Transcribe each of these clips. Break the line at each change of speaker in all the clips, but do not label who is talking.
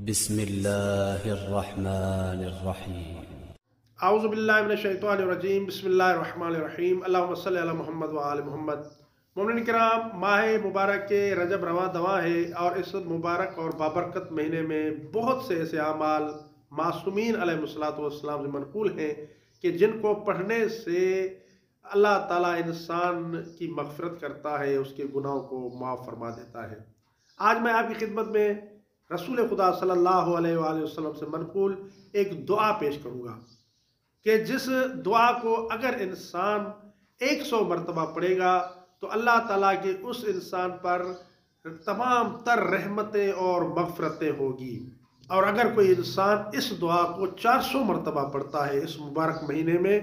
بسم الله الرحمن الرحيم
اعوذ باللہ من الشیطان الرجیم بسم اللہ الرحمن الرحیم اللہم صلی علی محمد و آل محمد۔ مومنین کرام، ماہ مبارک کے رجب رواں دواں ہے اور اس مبارک اور بابرکت مہینے میں بہت سے ایسے اعمال معصومین علیہ الصلوۃ سے منقول ہیں کہ جن کو پڑھنے سے اللہ تعالیٰ انسان کی مغفرت کرتا ہے، اس کے گناہوں کو معاف فرما دیتا ہے۔ آج میں آپ کی خدمت میں رسول خدا صلی اللہ علیہ وآلہ وسلم سے منقول ایک دعا پیش کروں گا کہ جس دعا کو اگر انسان 100 مرتبہ پڑھے گا تو اللہ تعالیٰ کے اس انسان پر تمام تر رحمتیں اور مغفرتیں ہوگی۔ اور اگر کوئی انسان اس دعا کو 400 مرتبہ پڑھتا ہے اس مبارک مہینے میں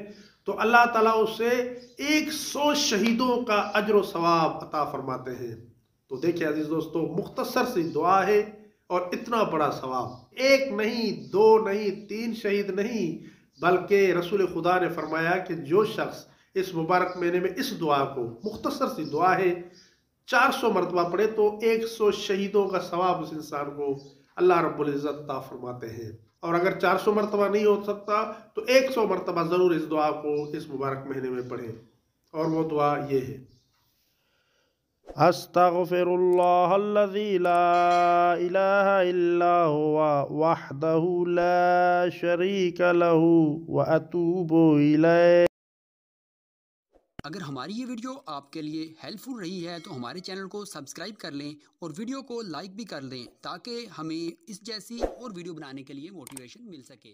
تو اللہ تعالیٰ اسے 100 شہیدوں کا اجر و ثواب عطا فرماتے ہیں۔ تو دیکھیں عزیز دوستو، مختصر سی دعا ہے اور اتنا بڑا ثواب، ایک نہیں، دو نہیں، 3 شہید نہیں، بلکہ رسول خدا نے فرمایا کہ جو شخص اس مبارک مہینے میں اس دعا کو، مختصر سی دعا ہے، 400 مرتبہ پڑھے تو 100 شہیدوں کا ثواب اس انسان کو اللہ رب العزت عطا فرماتے ہیں۔ اور اگر 400 مرتبہ نہیں ہو سکتا تو 100 مرتبہ ضرور اس دعا کو اس مبارک مہینے میں پڑھیں، اور وہ دعا یہ ہے: استغفر اللہ الذی لا الہ الا ہوا وحدہ لا شریک لہ واتوب الیہ۔
اگر ہماری یہ ویڈیو آپ کے لیے ہیلپ فل رہی ہے تو ہمارے چینل کو سبسکرائب کر لیں اور ویڈیو کو لائک بھی کر دیں تاکہ ہمیں اس جیسی اور ویڈیو بنانے کے لیے موٹیویشن مل سکے۔